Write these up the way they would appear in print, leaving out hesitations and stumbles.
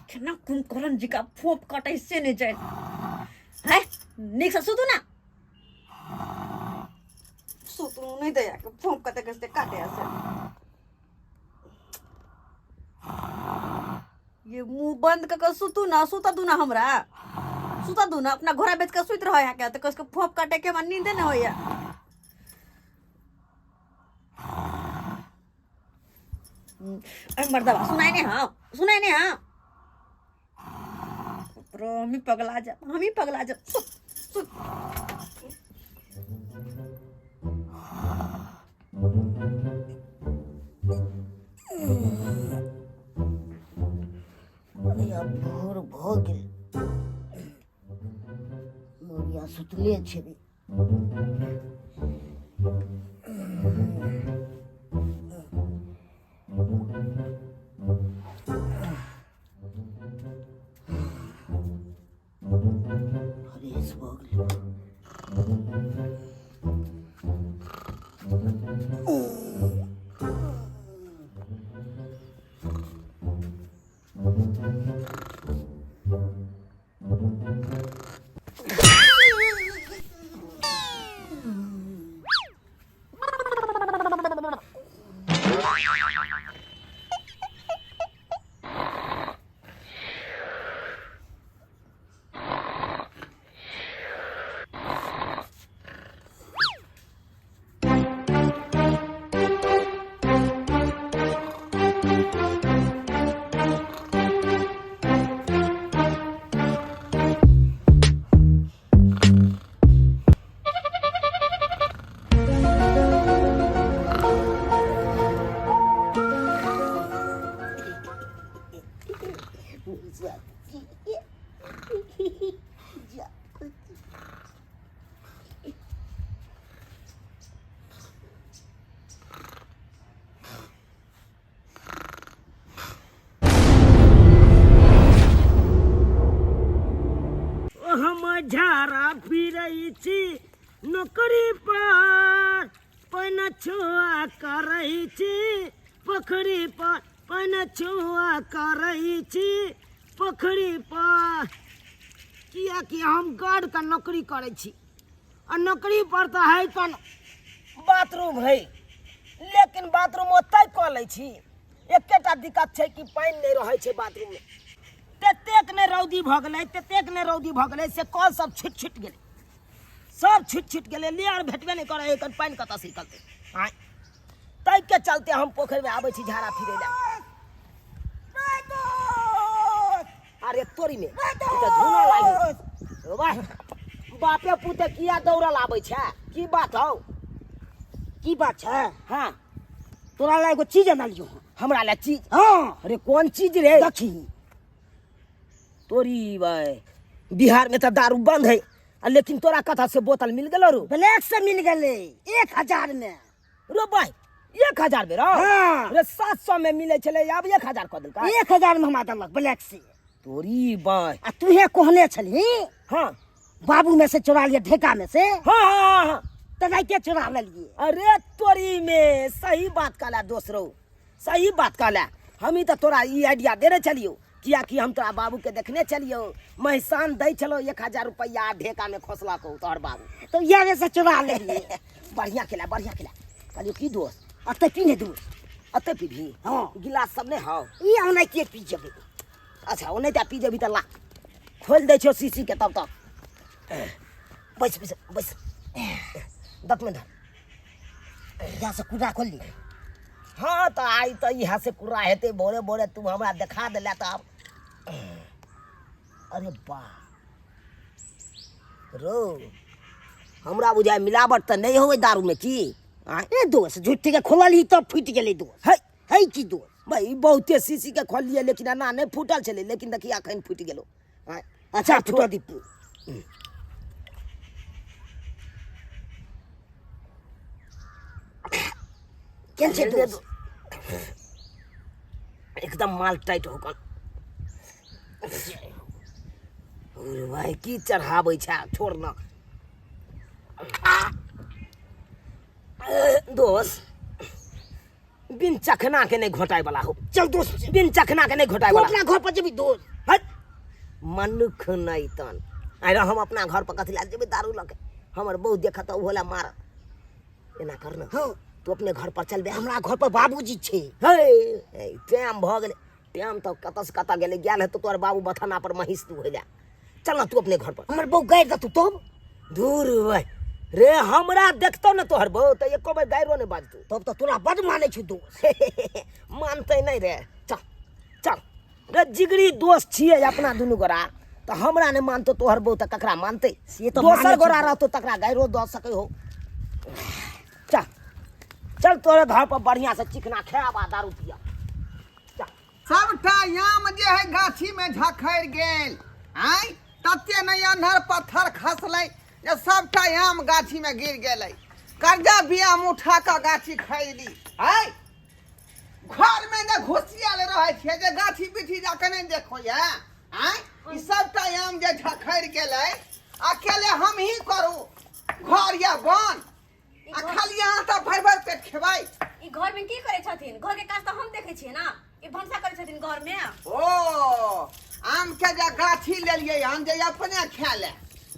केना कुंभकर्ण जी का फोप काटे से नहीं जाए है निक से सुतू ना सुतू नहीं दया के फोप काटे कैसे काटे ऐसे ये मुंह बंद करके सुतू ना सुता दू ना हमरा सुता दू ना अपना घोड़ा बेच के सुत रहो है क्या तो कसके फोप काटे के मन नींद न होया अरे मर्दवा सुनाई नहीं हाँ हम ही पगला जा सुत भोर भ गेल मोरिया सुतले छेबे हरेश भ गेल झारा फिरई छी नौकरी पर पनछुआ करई छी पोखरी पर पनछुआ करई छी पोखरी पर किया कि हम गार्ड का नौकरी करे छी और नौकरी पर तो है कन बाथरूम है लेकिन बाथरूम ओतय क लै छी एकेटा दिक्कत छै कि पानी नहीं रहे छै बाथरूम में ततेक ने रौदी भ गेलै से कल सब छुट गेलै सब छुट गेलै लियर भेटबे नहीं करे एकर पानी कतऽ से निकलतै हां तै के चलते हम पोखर में आबै छी झाड़ा फिरै ला अरे तोरी में त धुना लागे ओ भाई बापे पुते किया दौड़ल आबै छै की बात हौ की बात छै हां तोरा ला एगो चीज आना लियो हमरा ला चीज हां अरे कौन चीज रे देखी तोरी भाई बिहार में तो दारू बंद है लेकिन तोरा कथा से बोतल मिल गलो रो ब्लैक से मिल गए 1000 में रो भाई 1000 में रो हाँ। रे 700 में मिले चले अब 1000 कर देलका 1000 में हमरा दलक ब्लैक से तोरी भाई आ तुहे कहले छली हाँ बाबू में से चुरा लिए ढेका में से हाँ तो नहीं के चुरा लिए अरे तोरी में सही बात कहला दोस्तरो सही बात कहला हम ही तो तोरा ई आइडिया देने चलियो किया कि हम तोरा बाबू के देखने चलियो महसान दे चलो 1000 रुपया ढेका में खोसला को तोहर बाबू तो ये से चुरा लिए बढ़िया खेला कहलियो की दोस्त अते पीने दूर अते पीभी हाँ गिलास सब ने हां ये हम नहीं के पी जबे अच्छा ओने ता पी जेबी त ला खोल दे छो सीसी के तब तक बस दत में धर यहाँ से कुड़ा खोल ली हाँ तो आई तो यहाँ से कुरा हेते बोरे बोरे तुम हमरा दिखा दिला तो अब अरे वाह रो हमरा बुझाय मिलावट तो नहीं होवे दारू में की ए दोस्त झूठी के खोलल ही तब फूट गेलै दोस्त है की दोस्त भाई बहुते सीसी के खोलिए लेकिन ना नहीं फूटल चले लेकिन देखिए अखन फूट गेलो अच्छा फूटा दीपू केन छै दोस्त एकदम माल टाइट होकन और भाई की चढ़ाबै छै छोड़ ना दोस्त बिन चखना के नहीं घोटाई वाला हो चल दोस्त बिन चखना के नहीं घोटाई वाला अपना घर पर जेबी दोस्त मनुख नहीं तन। अरे हम अपना घर पर कथी ला जेबे दारू लगे, हमर बहु देखा तो होला मार। एना करना हाँ तू अपने घर पर चल बे, हमरा घर पर बाबूजी छे। हे टाइम भ गेले, टाइम तो कत से कत गेले, गेल है तो तोर बाबू बथाना पर महिष तू हो जा। चल ना तू अपने घर पर, हमर बहु गाय द तू तब दूर भाई रे, हमरा देखतो न तोहर बहु तो एको बार गायरो ने बाजतू, तब तो तोरा बड माने छु दोस्त। मानते नहीं रे, चल चल रे, जिगरी दोस्त छिए अपना दुनू गोरा, तो हमरा ने मानतो तोहर बहु तो ककरा मानते, से तो दोसर गोरा रहतो तकरा गायरो द सकै हो। चल चल तोरे घर पर बढ़िया से चिकना खाबा दारू पिया। सबटा याम जे है गाछी में झखैर गेल, आय तते नहीं अन्हर पत्थर खसलै जे सबटा याम गाछी में गिर गेलै। कर्जा बियाम उठा के गाछी खैली, आय घर में ने घुसियाल रहे छे जे गाछी पीठी जाके नहीं देखो या। आय ई सबटा याम जे झखैर गेलै, अकेले हम ही करू घर या बन, आ खाली यहाँ तो भर भर पेट खेबै। ई घर में की करे छथिन? घर के काज तो हम देखे छिए ना, ई भंसा करे छथिन घर में। ओ आम के जे गाछी लेलिए हम जे अपने खा ले,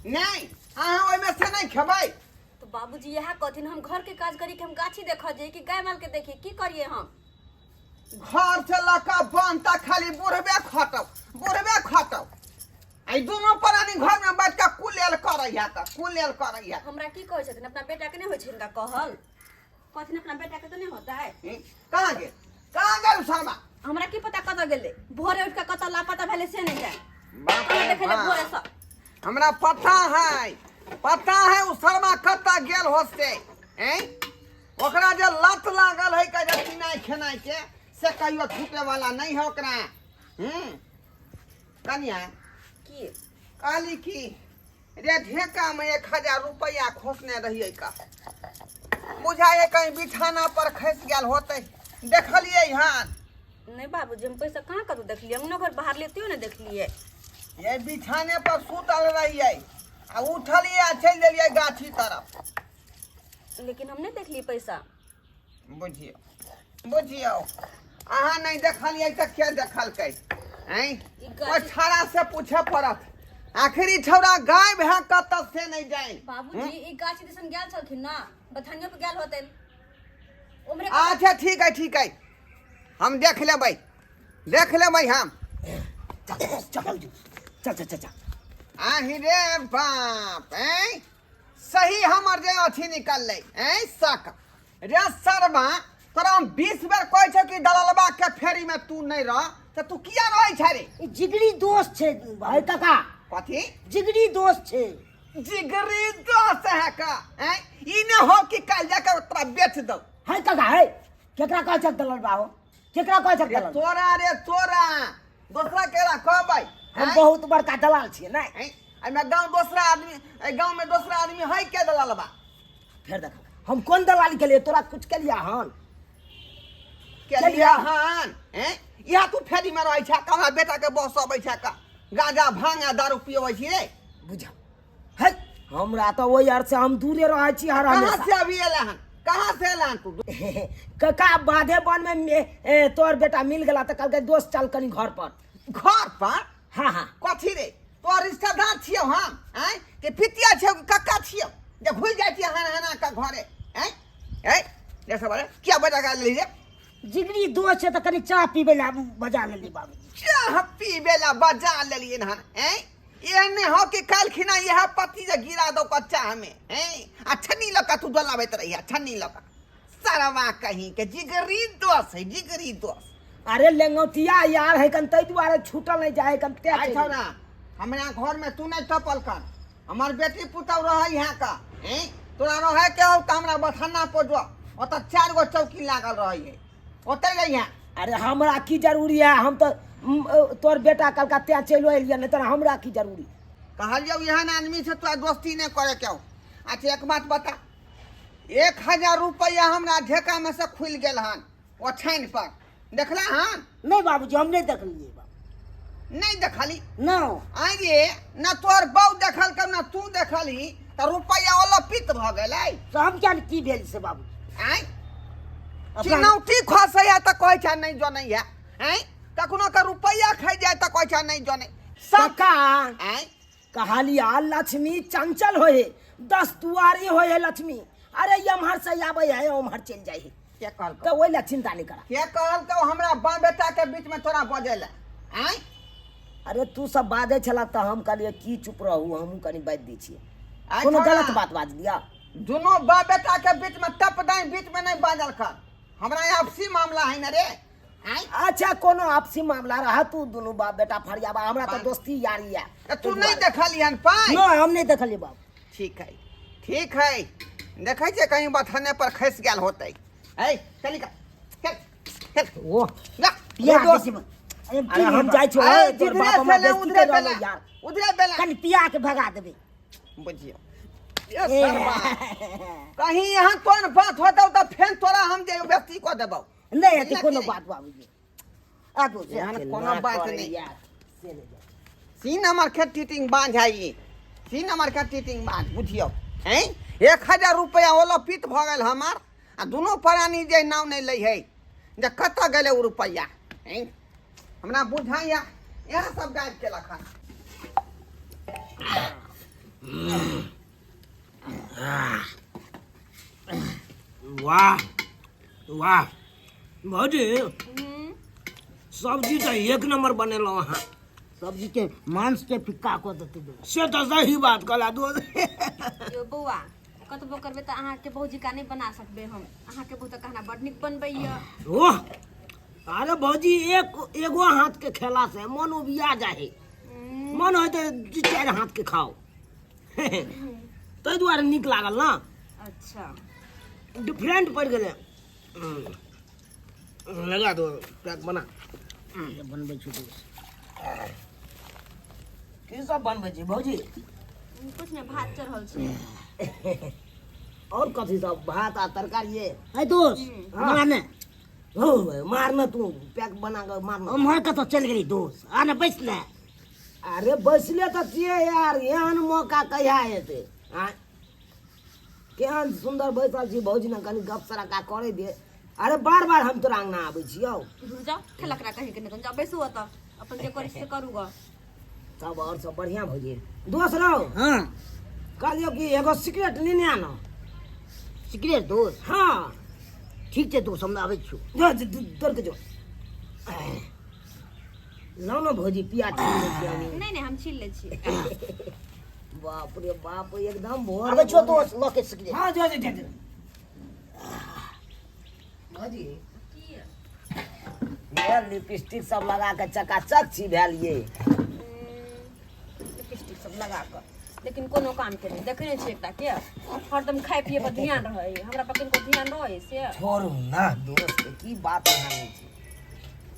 नहीं अहाँ ओइ में से नहीं खेबै। तो बाबूजी यह कहथिन हम घर के काज करी कि हम गाछी देखा जाए कि गाय माल के देखिए, की करिए हम? घर से लका बन तक खाली बुढ़बे खटब। आई दोनों प्राणी घर में बैठ के कुलेल करैया त कुलेल करैया। हमरा की कहै छथिन? अपना बेटा के नहीं होय छै इनका कहल, कहथिन अपना बेटा के तो नहीं होता है। कहाँ गेल शर्मा? हमरा की पता कत गेले, भोरे उठ के कत लापता भेले से नहीं जाए। बाप रे देखे ले बाप। भोरे से हमरा पता है उ शर्मा कत्ता गेल होस्ते। ओकरा जे लत लागल है के जे पिनाइ खेनाइ के, से कहियो छूटे वाला नहीं है ओकरा। कनिया की काली की रे ढेका में 1000 रुपया खोसने रहिए का, बुझाए कहीं बिछाना पर खस गेल होते, देखलिए यहाँ। नहीं बाबूजी हम पैसा कहाँ करू देखलिए, अंगनो घर बाहर लेतियो ना देखलिए। ये बिछाने पर सुतल रहिए आ उठलिए आ चल देलिए गाछी तरफ। लेकिन हम नहीं देखलिए पैसा। बुझियो अहाँ नहीं देखलिए तो क्या देखलकै? कोई छाड़ा से पूछे पड़त, आखिरी छौड़ा गाय भैं कत से नहीं जाए। बाबूजी ई गाछी दिसन गेल छलखिन ना, बथानियो पे गेल होतन उमरे। अच्छा ठीक है हम देख लेबै हम। चल आही रे बाप, सही हमर जे अथी निकललै सक रे शर्मा। तोरा हम 20 बेर कहै छौ कि दलालबा के फेरी में तू नहीं रह, तो तू किया रहै छै रे? ई जिगरी दोस्त छे भाई काका, कथी जिगरी दोस्त छे। जिगरी दोस्त है का? ई ने हो कि काल जाके तोरा बेच दो। है काका है, केकरा कह छक दलल बाहो, केकरा कह छक दलल? तोरा दूसरा केरा कहबै? हम बहुत बड़का दलाल छिए ना। एमे गांव में दूसरा आदमी है के दलालबा? फिर देख हम कौन दलाल के लिए तोरा कुछ के लिया हन यहाँ तू फेरी में रहे छा, कहाँ बेटा के बस अबै छा का, गांजा भांगा दारू पियबै छी रे? बुझा है हमरा तो ओइ यार से हम दूरे रहे छी हर कहाँ हमेशा। से अभी एला हन? कहाँ से एला हन तू? काका बाधे बन में तोर बेटा मिल गला तो कल के दोस्त चल कनी घर पर। घर पर? हाँ कथी रे? तोर रिश्तेदार छियौ हम? के पितिया छियौ कि कक्का छियौ जे घुल जाइ छी हना का घरे? ये सब क्या बजा गा ली रे? जिगरी दोस्त है तो कनी चाय पीबे ला बजा लेली बाबूजी। चाह पीबे ला बजा लेलिए हन? एहने हो कि काल खिना यह पति जे गिरा दो कच्चा हमें आ छन्नी लका तू डलाबैत रही छन्नी लका सरवा कहीं के जिगरी दोस्त है, जिगरी दोस्त। अरे लेंगोटिया यार है कन तई दुआरे छूटल नहीं जाए कन ते आई ना हमरा घर में तू नहीं टपल कर, हमार बेटी पुतौ रह यहाँ का तोरा रहे के हो त हमरा बथाना पर जो ओत 4 गो चौकी लागल रही है, ओते रही यहाँ। अरे हमरा की जरूरी है, हम तो तोर बेटा कलकत्ता चलो एलिया नहीं तो हमरा की जरूरी? कहलियो यहाँ आदमी से तोरा दोस्ती नहीं करे के हो। अच्छा एक बात बता, 1000 रुपया हमरा ढेका में से खुल गेल हन ओछाइन पर, देखला हन? नहीं बाबूजी हम नहीं देखलिए। नहीं देखली? न आई रे न तोर बहू देखल कर न तू देखली, तो रुपया वाला पित भ गेलै। तो हम क्या की भेल से बाबू? आई चिनौटी खसैया त कहै छ नहीं जनै है, कखनो का रुपया खाइ जाए त कहै छ नहीं जनै। सका आय कहलिया लक्ष्मी चंचल होए 10 दुआरी होए लक्ष्मी अरे यमहर से आवे है ओमहर चल जाए के कहल तो ओइ ला चिंता नहीं करा के कहल तो हमरा बाप बेटा के बीच में तोरा बजेला आय अरे तू सब बाजे छला तो हम कहलिए की चुप रहू हम कनी बाज दै छियै आय कोनो छोड़ा। गलत बात बाज दिया दोनों बाप बेटा के बीच में टप दाई बीच में नहीं बाजल कर हमरा यहाँ आपसी मामला है ना रे आय अच्छा कोनो आपसी मामला रहा तू दोनों बाप बेटा फरियाबा हमरा तो दोस्ती यारी है तो तू नहीं देखलियन पाई नो हम नहीं देखलिए बाप ठीक है देखे छे कहीं बथने पर खस गेल होते ऐ चली का चल ओ जा पिया ये दोस्त अरे हम जाय छो अरे तोर जिधरे बाप हमर से ले बेइज्जती उधरे कर रहलो बेला यार उधरे बेला कनी पिया के भगा देबे बुझियो ये सरवा कहीं यहाँ कौन बात होता तो फेन तोरा हम जे व्यक्ति को देबो नहीं है तो कोनो बात बाबूजी आ दो यहाँ कोनो बात नहीं। यार से ले जा सीन हमार के टीटिंग बांध जाई सीन हमार के टीटिंग बांध बुझियो हैं 1000 रुपया ओला पीत भ गेल हमार आ दोनों प्राणी जे नाव नहीं लई है जे कत गेले उ रुपया हैं हमरा बुझाइया यह सब गायब के लखा वाह वाह भौजी सब्जी तो एक नंबर बनेलो हाँ सब्जी के मांस के फिक्का को देते से तो सही बात कला दो यो बौआ कतबो करबे त अहाँ के भौजी का नहीं बना सकबे हम अहाँ के बहुत कहना बड निक बनबै य ओह अरे भौजी एगो हाथ के खेला से मन उबिया जाए मन हो तो 2-4 हाथ के खाओ तो दुआरे निक लागल ना अच्छा डिफरेंट पड़ गए लगा दो पैक बना बनबै छु की सब बनबै छी भौजी कुछ नहीं भात चढ़ल छै और कथी सब भात आ तरकारी है दोस्त हमरा ने हो मार न तू पैक बना के मार न हम कतो चल गेली दोस्त आने बैस ले अरे बैसले तो छिए यार एहन मौका कहिया हेते हां केहन सुंदर बैसल छी भौजी ने कनी गप सराका करे दे अरे बार बार हम तोरा अंगना आबै छियौ जाओ ठेलकरा कहीं के नहीं जाओ बैसो त अपन जे करी से करूगा तब और सब बढ़िया भौजी दोस्त रहो हां कहलियो कि एगो सिगरेट लेने आना सिगरेट दोस्त हां ठीक छै दोस्त हम आबै छु दर के जो लो ना भौजी पिया नहीं नहीं हम छील ले छी बाप रे बाप एकदम भोर आबै छो दोस्त लो के सिगरेट हां जो भौजी ये लिपस्टिक सब लगा के चकाचक छी भेल ये लिपस्टिक सब लगा कर लेकिन कोनो काम के नहीं देखने छी एकटा के हरदम खाए पिए पर ध्यान रहे हमरा पर किनको ध्यान रहे से छोड़ू ना दोस्त की बात नहीं छी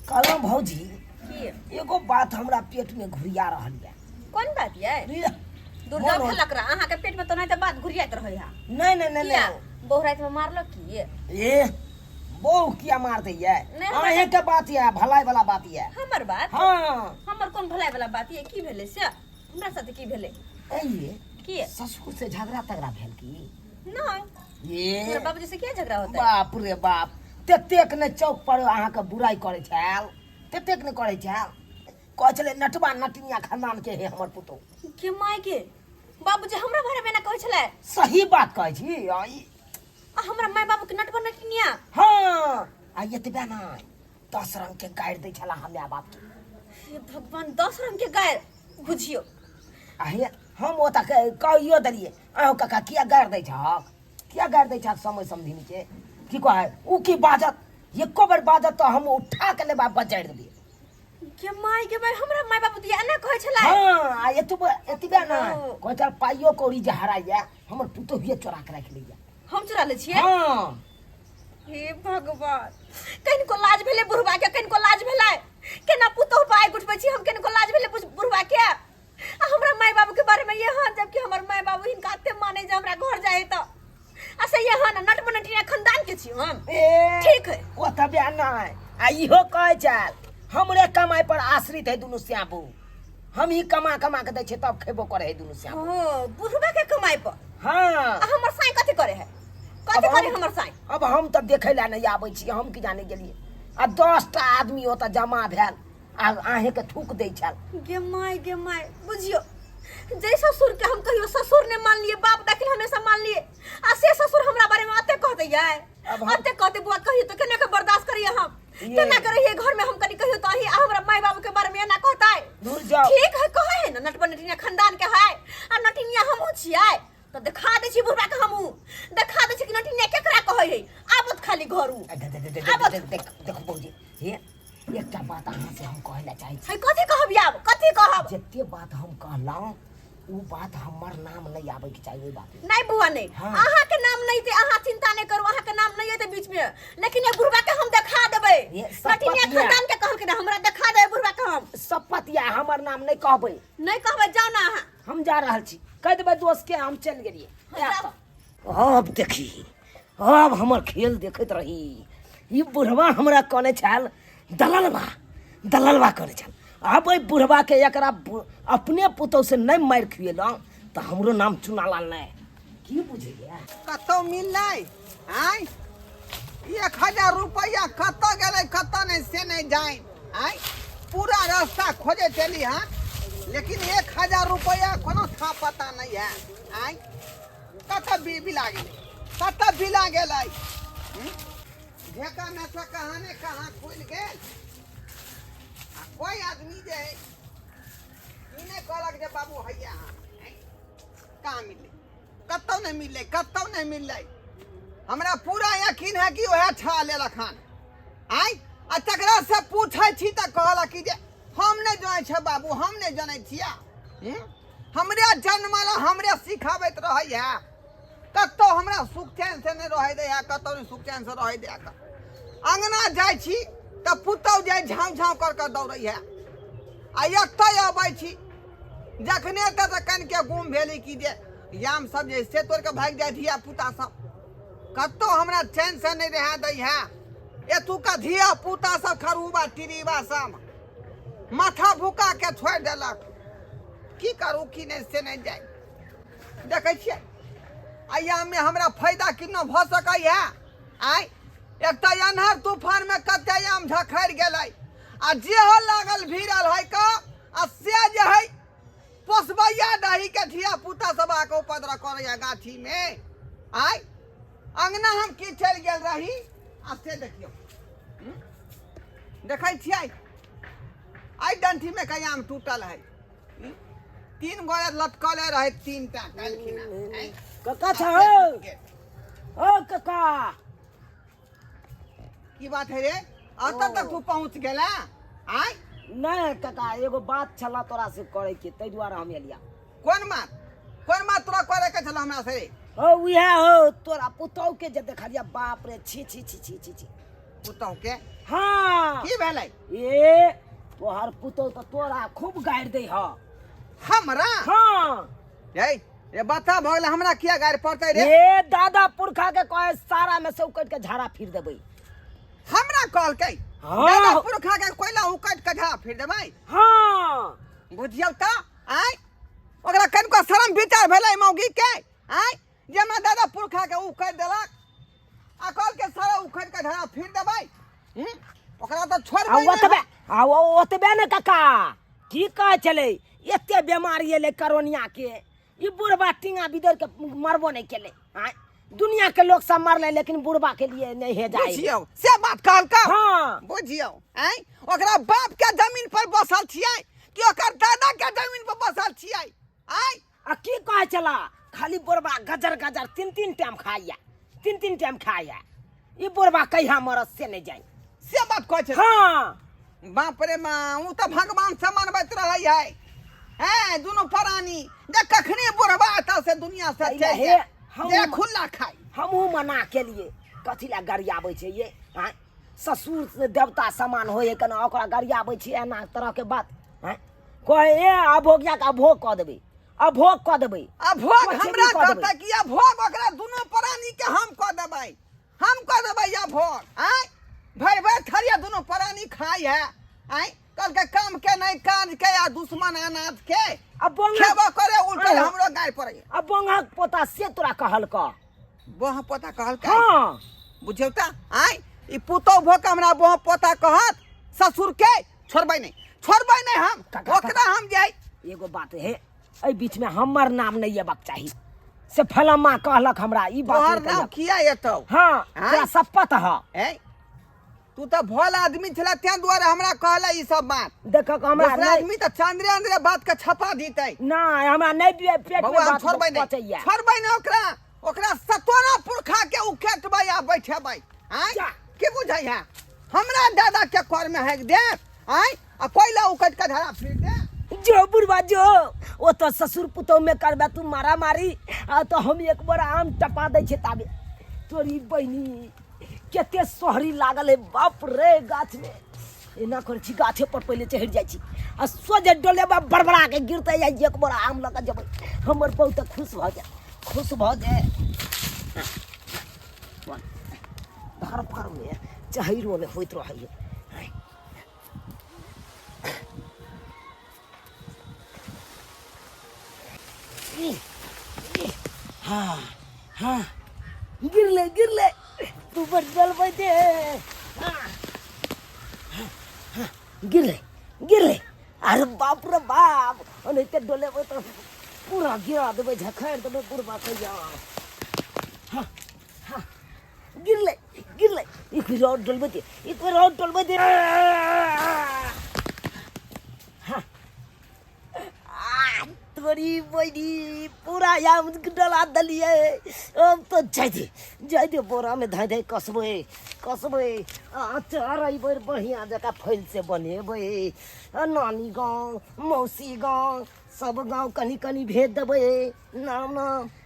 कहलो भौजी की एगो बात हमरा पेट में घुरिया रहल है कौन बात ये दुर्गा ठेलक रहा अहाँ के पेट में तो नहीं तो बात घुरियात रहे हा नहीं नहीं नहीं नहीं बहु रात में मारलो की ए बहु किया मारते है अहे के बात है भलाई वाला बात है हमर बात हां हमर कोन भलाई वाला बात है की भेले से हमरा साथे की भेले ये की ससुर से झगड़ा तगड़ा भेल की नहीं ये मेरे बाबूजी से क्या झगड़ा होता है बाप रे बाप तेतेक ने चौक पर अहाँ के बुराई करे छाल तेतेक ने करे छाल कह चले नटवा नटनिया खानदान के है हमर पुतो के माय के बाबूजी हमरा बारे में ना कहै छले सही बात कहै छी आई हमरा माय बाबू के नटवा नटनिया हां आ एतबे ना 10 रंग के गाड़ दै छला हमरा बाप के हे भगवान 10 रंग के गाय बुझियो आहे हम ओता कहियो दलिए अहो काका किया गाड़ दै छ किया गाड़ दै छ समय समझिनी के की कहे उ की बाजत एको बार बाजत तो हम उठा के लेबा बजाड़ देबे के माय के भाई हमरा माय बाबू दिया ना कहै छले हां आ एतबे ना कोइ चल पाइयो कौड़ी जे हराइया हमर पुतो हिए चोरा के राख लिया हम चुरा ले छिए हां हे भगवान कहीं को लाज भेले बुढ़वा के कहीं को लाज भेले केना पुतो पाए गुठबै छी हम कहीं को लाज भेले बुढ़वा के हमरा माय बाबू के बारे में ये हां जबकि हमर माय बाबू हिनका एते माने जे हमरा घर जाए त ऐसे ये हां नटबनटिया खानदान के छी हम ठीक है ओ तबे ना आ इहो कहै छल हमरे कमाई पर आश्रित है दुनु श्याबू हम ही कमा कमा के दै छै तब खेबो करे है दुनु श्याबू ओ बुढ़वा के कमाई पर हां हमर साई कथि करे है कथि करे हमर साई अब हम त देखै ला नहीं आबै छी हम की जाने गेलिए आ 10 टा आदमी ओता जमा भेल आहे के थूक दै छल। गे माय बुझियो जे ससुर के हम कहियो ससुर ने मान लिए, बाप दाखिल हमेशा मान लिए, आ से ससुर हमरा बारे में अते कह दैया अते कहते बुआ कहियो तो केना के बर्दाश्त करिए हम, केना करिए घर में हम कनी कहियो तो ही हमरा माय बाबू के बारे में ना कहता है। दूर जाओ। ठीक है कहे है ना नटबन नटिनिया खानदान के है आ नटिनिया हमहू छियै तो दिखा दे छी बुढ़बा के हमहू दिखा दे छी कि नटिनिया केकरा कहे है आबत खाली घरू देखो बौजी हे एकटा बात अहाँ से हम कहै ला चाहै छी। है कथि कहब आब कथि कहब जते बात हम कहलौं उ बात हमर नाम नहीं आवे के चाहिए ओइ बात नहीं बुआ नहीं। हाँ। अहाँ के नाम नहीं थे, अहाँ चिंता नहीं करू, अहाँ के नाम नहीं है बीच में, लेकिन ये बुढ़बा के हम दिखा देबे। ये नटिनिया सपतिया। खानदान के कहल के ना हमरा दिखा देबे बुढ़बा के हम सब पतिया हमर नाम नहीं कहबै, नहीं कहबे जाओ ना अहाँ। हम जा रहल छी कह देबै दोस्त के हम चल गेलिए। हाँ, अब देखी अब हमर खेल देखैत रही। ई बुढ़वा हमरा कहने छल दललवा कहने छल, अब ओइ बुढ़वा के एकरा अपने पुतौ से नहीं मार खुएलौं तो हमरो नाम चुनालाल नहीं की बुझैया। कतौ मिललै आय 1000 रुपया कतौ गेलै कतौ नहीं से नहीं जाए आय पूरा रास्ता खोजे चली हाँ, लेकिन 1000 रुपया कोनो था पता नहीं है आय कतौ बिला गेलै कतौ बिला गेलै ढेका में से कहाँ ने कहाँ खुल गेल। आ कोई आदमी जे है इने कहलक जे बाबू हैया कहाँ मिले कतौ नहीं मिले हमरा पूरा यकीन है कि वह ठा लेलक हन आय आ तकरा से पूछै छी त कहलक कि जे हम नहीं जानै छै बाबू हम नहीं जानै छिया हमरे जन्मला हमरे सिखाबैत रहै है कतौ हमरा सुख चैन से नहीं रहै दे है कतौ नहीं सुख चैन से रहै दे है। अंगना जाइ छी त पुतौ जाय झाम कर के दौड़ै है आ एतय अबै छी जखने त कन के गुम भेली कि जे याम सब जे से तोड़ के भाग जाय धिया पुता सब कतौ हमरा चैन से नहीं रह दै है। एतुका धिया पुता सब खरूबा टिरीबा सब माथा भुका के छोड़ देलक की करू की नहीं से नहीं जाय। देखै छियै आया में हमरा फायदा किनो भ सकै है आय एकटा अन्हर तूफान में कते आम झखैर गेलै आ जे हो लागल भिड़ल है का आ से जे है पोसबैया दही के धिया पुता सब आके उपद्रव करैया गाछी में आय अंगना हम की चल गेल रही आ से देखियो देखै छियै आय डंठी में कई आम टूटल है 3 गोरा लटकले रहे 3टा कालखिना कका छ ओ कका की बात है रे अत तक तू पहुंच गेला आय नहीं कका एगो बात छला तोरा से करे के तै दुआरे हम एलिया। कौन बात तोरा करे के छला हमरा से ओ उहे हो तोरा पुतौ के जे देखलिया बाप रे छी पुतौ के हाँ की भेलै ए तोहर पुतौ तो तोरा खूब गाड़ दे ह हमरा हाँ ये बता भ गेलै हमरा किया गाड़ पड़तै रे ए दादा पुरखा के कहे सारा में से उकट के झाड़ा फिर देबै हमरा कहलकै हाँ। दादा पुरखा के कोयला उकट के झा फिर देबै हाँ बुझियौ त आय ओकरा कनको शरम विचार भेलै मौगी के आय जे हमरा दादा पुरखा के उकट देलक आ कहल के सारा उकट के झा फिर देबै ओकरा त छोड़बै ओतबे ने काका की कहे चले एते बीमारी एले कोरोनिया के ई बुढ़बा टिंगा बिदर के मरबो नहीं केले आय दुनिया के लोग सब मरले लेकिन बुढ़बा के लिए नहीं है जाए बुझियौ से बात कहल का हाँ बुझियौ आय ओकरा बाप के जमीन पर बसल छियै कि ओकर दादा के जमीन पर बसल छियै आय आ की कहे चला खाली बुढ़बा गजर 3 टाइम खाया ई बुढ़बा कहिया मरत से नहीं जाए से बात कहै छै हाँ बाप रे माँ ऊ तो भगवान से मनबैत रहै है हैं दुनो प्राणी जे कखनी बुढ़बा आता से दुनिया से चल हे, जाए हम- जे खुला खाई हमहू मना के लिए कथी ला गरियाबै छै ये आय ससुर से देवता समान होए कना ओकरा गरियाबै छै एना तरह के बात हैं कहे ए अभोगिया का अभोग क देबै अब भोग वैसे हमरा भी कह देबै। कहता कि अब भोग ओकरा दुनो प्राणी के हम कह देबै या भोग आय भर थरिया दुनो प्राणी खाई है आय कल के काम के नहीं काज के या दुश्मन अनाथ के अब खेबो करे उल्टा हाँ। हमरो गाय पड़े अब बंगा पोता से तोरा कहल क बोह पोता कहल के हाँ बुझियौ त आय ई पुतौ भोक हमरा बोह पोता कहत ससुर के छोड़बै नहीं हम ओकरा हम जाई। एगो बात है, एहि बीच में हमर नाम नहीं अयबाक चाही। से फलम्मा कहलक हमरा ई बात तोहर नहीं नाम कहलक। किया एतौ? हाँ हाँ? तोरा शपथ है। ए तू तो भोला आदमी छला तें द्वारे हमरा कहला ई सब बात। देखक हमरा दूसरा नहीं आदमी तो चंद्रे अंद्रे बात के छपा दीतै। नहीं हमरा नहीं पेट में भगवान बात छोड़बै पचैया। नहीं ओकरा सतोना पुरखा के उखेटबै आ बैठेबै। आय जा। की बुझै है हमरा दादा के कर में है दे आय आ कोयला उकट के धरा फिर दे। जो बुढ़वा जो वो तो ससुर पुतौ में करबे तू मारा मारी आ तो हम एक बार आम टपा दै छे ताबे तोरी बहिनी केते सोहरी लागल है बाप रे गाछ में एना कर छी गाछे पर पहले चढ़ जाय छी आ सोजे डोले बा बड़बड़ा के गिरते जाय एक बार आम लगा जब हमर बहुत खुश भ जाए धार फार में चहिरो में होइत रहै हाँ हाँ गिरले तू बड़ जल बजे गिरले अरे बाप रे बाप और ते डोले में तो पूरा गिरा देबे झखैर देबे बुढ़बा कहिया हाँ हाँ गिरले एक रोड डोलबे दे एक रोड डोलबे दे तोरी बड़ी पूरा याम डला दलिए अब तो जाय दे बोरा में धाय कसबे अचार बर बढ़िया जगह फैल से बनेबे नानी गाँव मौसी गाँव सब गाँव कनी भेज देबे नाम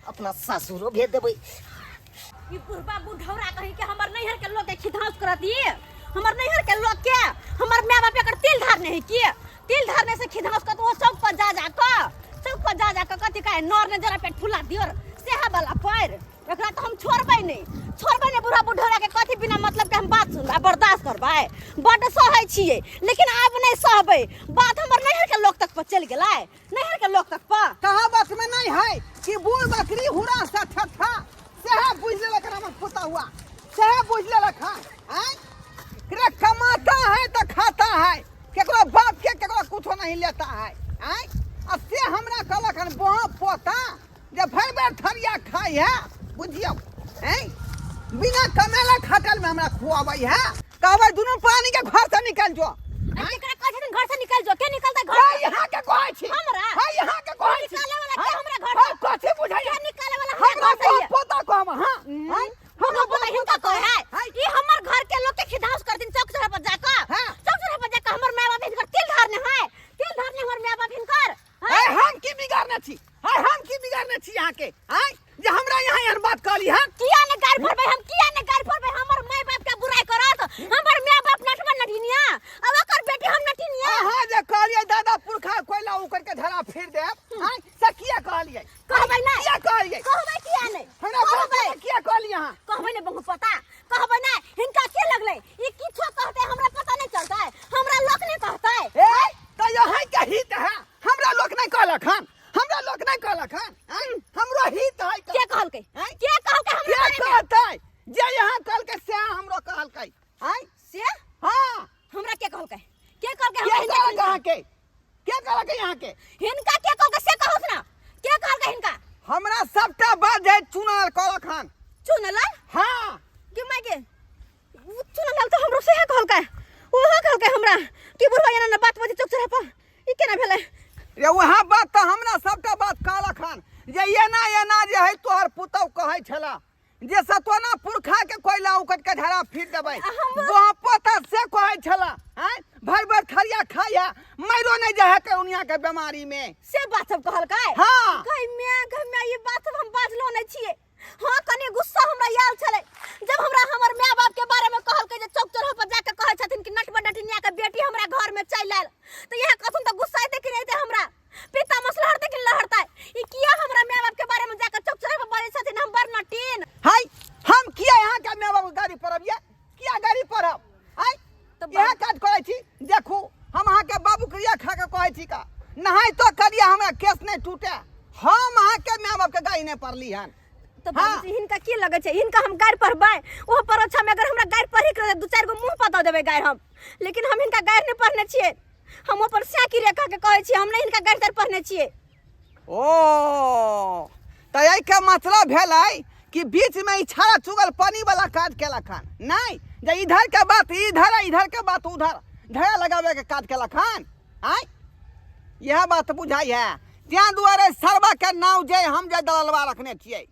अपना सासुरो भेज देबे। ई बुढ़बा बुढ़ौरा कहीं के हमर नैहर के लोग के खिधांस करत दिए हमर नैहर के लोग के हमर माय बाप एकर तिल धारने है किए तिल धारने से खिधांस करत वो सब पर जा के कथि काहे नर ने जरा पेट फुला दियो सेहा वाला पैर एकरा तो हम छोड़बै नहीं बुढ़ा बुढ़ौरा के कथि बिना मतलब के हम बात सुनबा बर्दाश्त करबै बड सहै छियै लेकिन आब नहीं सहबै बात हमर नैहर के लोग तक पर चल गेलै नैहर के लोग तक पर कहा बात में नहीं है कि बूढ़ बकरी हुरा सा ठठा सेहा बुझ लेलक हमर पुता हुआ सेहा बुझ लेलक हैं करे कमाता है तो खाता है केकरो बाप के केकरो कुछ नहीं लेता है अब से हमरा कहलक हन बह पोता जे भर बेर थरिया खाई है बुझियो हैं बिना कमेला खटल में हमरा खुआबै है कहबै दुनू पानी के घर से निकल जो एकरा कहै छथिन घर से निकल जो के निकलतै घर से यहाँ के कहै छी हमरा हां यहाँ के कहै छी निकाले वाला के हमरा घर से कथि बुझाई के निकाले वाला हमरा घर से हमरा है पोता को हम हां हमरा बोला हिनका कहे है ई हमर घर के लोग के खिधांस करथिन चौक चौरा पर जाकर चौक चौरा पर जाकर हमर माय बाप हिनकर तिल धारने हमर माय बाप हिनकर हम की बिगाड़ने छी यहाँ के जे हमरा यहाँ यार बात कहली है किया ने गार फोड़बै हमर माय बाप के बुराई करत हमर माय बाप नटवा नठिनिया अब ओकर बेटी हम नठिनिया हां जे कहलिए दादा पुरखा कोयला उकर के धरा फिर दे से किया कहलिए कहबै ना किया कहलिए कहबै किया नहीं हमरा कहबै किया कहलिए हां कहबै ने बहु पता कहबै ना हिनका के लगलै ई किछो कहते हमरा पता नहीं चलता है हमरा लोक नहीं कहता है ए त यहाँ के हित है हमरा लोक नहीं कहलक हन हमरो हित है के कहलकै हमरा के कहतै जे यहाँ कहलकै से हमरो कहलकै से हां हमरा के कहलकै हमरा कहाँ के यहाँ के हिनका के कहलकै से कहस ना के कहलकै हिनका हमरा सबटा बात है चुनाल कहलक हन चुनल हां के मागे चुनल तो हमरो से कहलकै ओहो कहलकै हमरा कि बुढ़वा एना बात बजे चौक चौरा पर ई केना भेलै रे वहाँ बात तो हमरा सबटा बात कहलक हन जे एना जे है तोहर पुतौ कहै छला जे सतोना पुरखा के कोयला उकट के धरा फिर देबै वहाँ पोता से कहै छला भर थरिया खाया मैरो नहीं जाए के उनिया के बीमारी में से बात सब कहलकै हां कई मैं ये बात सब हम बाजलो नहीं छिए हां कनी गुस्सा हमरा याल छले जब हमरा हमर माय बाप के बारे में कहलकै जे चौक चौरा पर जाके कहै छथिन कि नटवा नटनिया के बेटी हमरा घर में चल आयल तो यह कथुन तो गुस्सा आते कि नहीं थे हमरा पिता मसला हरते कि लहरता ई किया हमरा माय बाप के बारे में जाके चौक चौरा पर बोले छथिन हम बर नटीन हाय हम किया यहाँ के माय बाप गाड़ी परब ये किया गाड़ी परब तो यह काज करै छी देखू हम अहाँ के बाबू क्रिया खा के कहै छी का नहाई तो करिया हमरा केस नहीं टूटे हम अहाँ के माय बाप के गाड़ी नहीं परली हन तो बाबूजी हिनका की लगे छे हिनका हम गायर पढ़बाय ओह पर अच्छा में अगर हमरा गायर पढ़ी के दू चार गो मुंह पता देबे गायर हम लेकिन हम हिनका गायर नहीं पढ़ने छिए हम ऊपर स्याकी रेखा के कहै छी हम नहीं हिनका गायर पढ़ने छिए ओ तो यही का मतलब भेलै कि बीच में इछारा चुगल पानी वाला काज केला खान नहीं जे इधर के बात इधर के बात उधर ढेरा लगावे के काज केला खान आय यह बात बुझाई है त्या दुआरे सरबा के नाव जे हम जे दललवा रखने छियै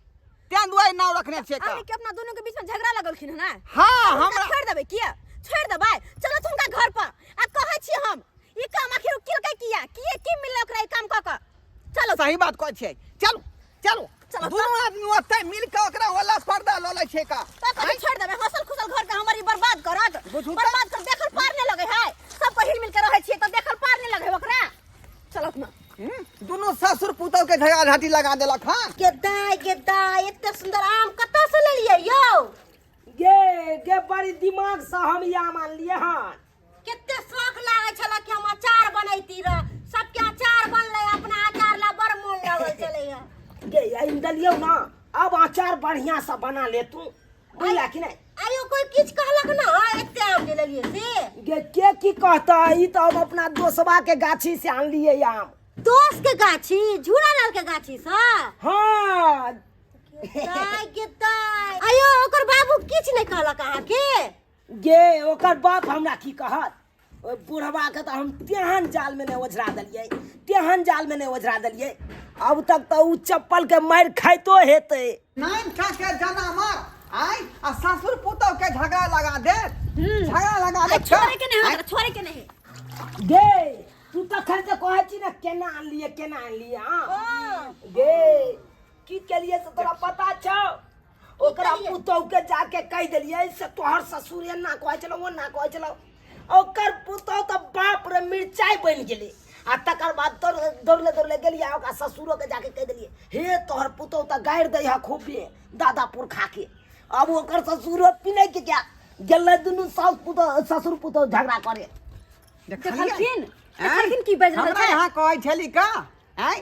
त्या दुआरे नाव रखने छियै का अरे के अपना दोनों के बीच में झगड़ा लगलखिन है ना हां हमरा छोड़ देबे किया छोड़ देबे चलो तुमका घर पर आ कहै छी हम ई काम आखिर किल किया की मिलल ओकरा ई काम क चलो सही बात कहै छियै चलो चलो चलो दोनों आदमी ओते मिल के ओकरा वाला पर्दा ल लै छै का तो छोड़ देबे हसल खुशल घर के हमारी बर्बाद करत बर्बाद कर देखल पार नहीं लगे है सब हिल मिल के रहै छियै तो देखल पार नहीं लगे ओकरा चलो अपना दोनों ससुर पुतौ के झगड़ा झाटी लगा देलक हां गेदाय इतने सुंदर आम कत्ता से ले लिए यो गे बड़ी दिमाग से हम या मान लिए हन कितने शौक लागे छला कि हम अचार बनैती र सबके अचार बनले अपना अचार ला बड़ मन लागल चलैया गे इन दलियो ना अब अचार बढ़िया से बना ले तू बुझला कि नहीं आयो कोई किछ कहलक ना एते आम ले लिए से गे के की कहता ई तो हम अपना दोस्तवा के गाछी से आन लिए आम दोस्त के गाछी झूला लाल के गाछी सा हां गेदाय आयो ओकर बाबू किछ नहीं कहलक अहाँ के गे ओकर बाप हमरा की कहत ओ बुढ़वा के तो हम तेहन जाल में ने ओझरा दलिए अब तक तो उ चप्पल के मार खाइतो हेते नाइन का के जना मार आय आ ससुर पुतौ के झगड़ा लगा दे झगड़ा लगा दे छोरे के नहीं गे तू तो खरीदे कहै छी ना केना आन लिए हां गे की के लिए से तोरा पता छौ ओकरा पुतौ के जाके कह देलिए से तोहर ससुर ना कहै छलो वो ना कहै छलो ओकर पुतौ तो बाप रे मिर्चाई बन गेले आ तकर बाद दौड़ले गेलिए ओकरा ससुरो के जाके कह देलिए हे तोहर पुतौ तो गायर दै है खूबे दादा पुरखा के अब ओकर ससुरो पिनै के क्या गेलै दुनु ससुर पुतौ झगड़ा करे देखलखिन की बज रहल हमरा छै यहां कहै छली का आय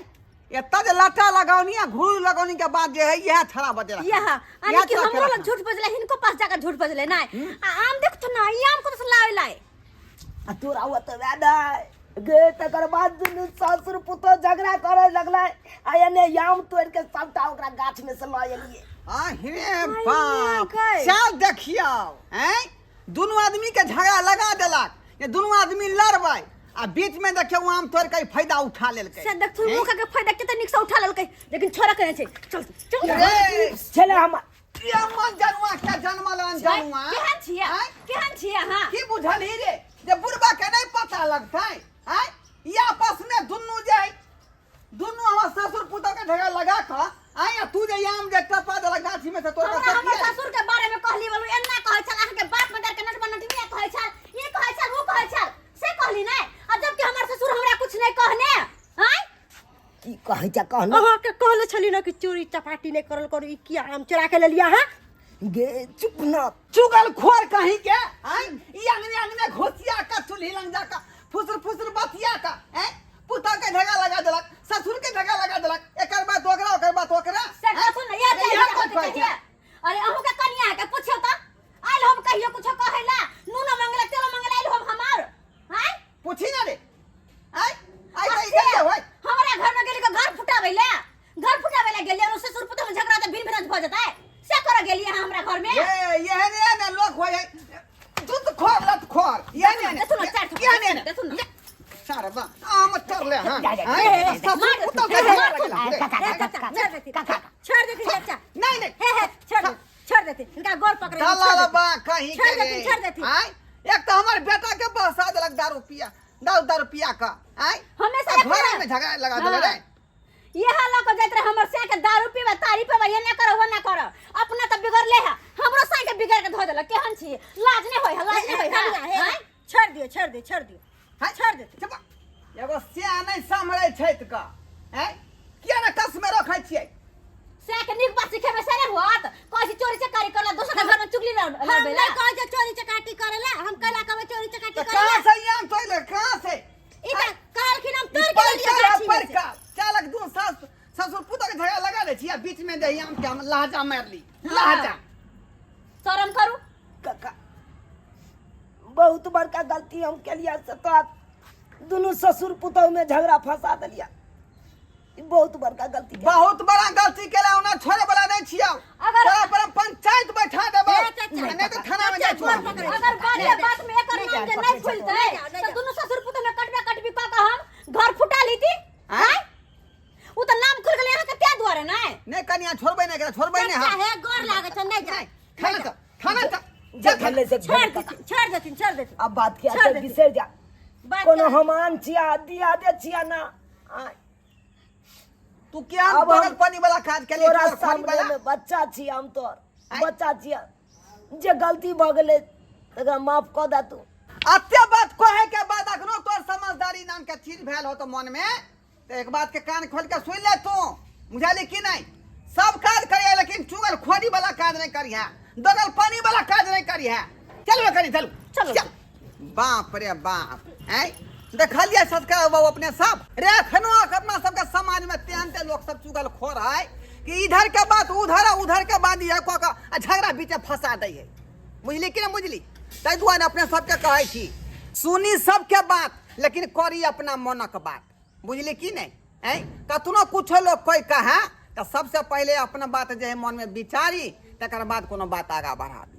एत्ता जे लाटा लगावनी आ घूर लगावनी के बाद जे है यह छड़ा बजेला यानी कि हमरो लोग झूठ बजले हिनको पास जाकर झूठ बजले ना आम देख तो ना ई आम को तो लावे लाए आ तोरा हुआ तो वेदा गे तकर बाद दुनु ससुर पुतो झगड़ा करे लगलै आ एने याम तोड़ के सबटा ओकरा गाछ में से ल एलिए हे बाप चल देखियो हैं दोनों आदमी के झगड़ा लगा देलक ये दोनों आदमी लड़बै आ बीच में देखियो आम तोड़ के फायदा उठा लेलकै से देख तू मुका के फायदा कितना निक से उठा लेलकै लेकिन छोरा कहै छै चल चले हम मन जनवा के जन्मलन जनवा केहन छियै हां की बुझली रे जे बुढ़बा के नहीं पता लगतै हैं ई आपस में दुन्नु जे दुन्नु हमर ससुर पुतौ के झगड़ा लगा के आया तू जे आम जे टपा देला गाछी में से तोड़ के हमर ससुर के बारे में कहली बोलू एना कहै छल अहाँ के बाप मदर के नट बनट नहीं कहै छल ये कहै छल वो कहै छल से कहली नहीं अब जब कि हमर ससुर हमरा कुछ नहीं कहने हैं की कहै छ कहना अहाँ के कहले छली ना कि चोरी चपाटी नहीं करल करू ई की आम चुरा के ले लिया हां गे चुप न चुगल खोर कहीं के हैं ई अंगने घोसिया का चूल्ही लंग जाका फुसर बतिया का हैं पुता के झगड़ा लगा देलक ससुर के झगड़ा लगा देलक एकर बात ओकरा से सुन ना यार अरे अहू के कनिया के पूछो त आइल हम कहियो कुछ कहैला नूनो मंगला तेलो मंगला आइल हम हमार हैं पूछी ना रे आई गई होय हमरा घर में गेली के घर फुटावे ले गेली और ससुर पुतो में झगड़ा त भिन भिन भ जाता है से कर गेली हमरा घर में ये ने लोग होय दूध खोर लत खोर ये ने सुनो चार तो सुनो सारा बा आम तर ले हां ससुर पुतो के छोड़ देती चाचा नहीं छोड़ देती इनका गोर पकड़े चला बा कहीं छोड़ देती हां एक तो हमारे बेटा के बसा देलक दारू पिया का आय हमेशा घर में झगड़ा लगा देले रे ये हाल को जात रहे हमर से के दारू पीवा तारी पीवा ये ना करो वो ना करो अपना त बिगड़ ले है हमरो साई के बिगड़ के धो देलक केहन छी लाज नहीं होय हां छोड़ दियो हां छोड़ दे चुप एगो सिया नहीं संभळे छैत का हैं किया ना कस में रखै छियै से के निक बात सिखे में से नहीं होत कोई चोरी चकारी करला दूसरा के घर में चुगली लड़बेला हम नहीं कहै जे चोरी चकारी करेला हम कहला कहबै चोरी चकारी करेला कहां से याम तोइले कहां से ई कहल कि हम तोड़ के लिया पर का चालक दू ससुर पुतो के झगड़ा लगा बोले छिया बीच में दही आम के हम लहजा मार ली लहजा शर्म करू। काका बहुत बड़का गलती हम केलिया से तो दोनों ससुर पुतोह में झगड़ा फंसा दिलिया। ई बहुत बड़का गलती केलिया। बहुत बड़ा गलती केला उना छोड़े वाला नहीं छिया। अगर- तोरा पर हम पंचायत बैठा देबो ए, चाचा, नहीं तो थाना में जा छोड़ अगर बात में एकर नाम के नहीं खुलते तो दोनों ससुर पुतोह में कटबी क के हम घर फुटा लीती। हैं? उ तो नाम खुल गेले यहाँ के त्या द्वारे नहीं। नहीं कनिया छोड़बे नहीं करे छोड़बे नहीं हम है गोर लागे छ नहीं जा। थाना था जे खेले से छोड़ देती छोड़ देती। अब बात किया छोड़ तो देती। बिसर जा। बात कोनो कर- हमान छिया दिया दे छिया ना तू क्या अब बगल हम- पानी वाला काज के लिए तोरा छोड़ पानी सामने वाला में बच्चा छिया हम तोर आय? बच्चा छिया जे गलती भ गेले तकरा माफ क दा तू। अत्य बात कहे के बाद अखनो तोर समझदारी नाम के चीज भेल हो तो मन में तो एक बात के कान खोल के सुन ले तू बुझाली कि नहीं। सब काज करिए लेकिन चुगल खोरी वाला काज नहीं करिए दगल पानी वाला काज नहीं करिए। चलो करी चलो चलो। चल। बाप रे बाप हैं देखलिए सत्कार बाबू अपने सब रे अखनो अपना सबके समाज में तेनते लोग सब चुगल खोर है कि इधर के बात उधर उधर के बात ये को का झगड़ा बीच में फंसा दै है। बुझली कि नहीं बुझली ताहि दुआरे अपने सबके कहै छी सुनी सबके बात लेकिन करी अपना मनक बात। बुझली कि नहीं हैं कतनो कुछ लोग कोई कहा तो सबसे पहले अपना बात जो है मन में विचारी तकर बाद कोनो बात आगा बढ़ाबी।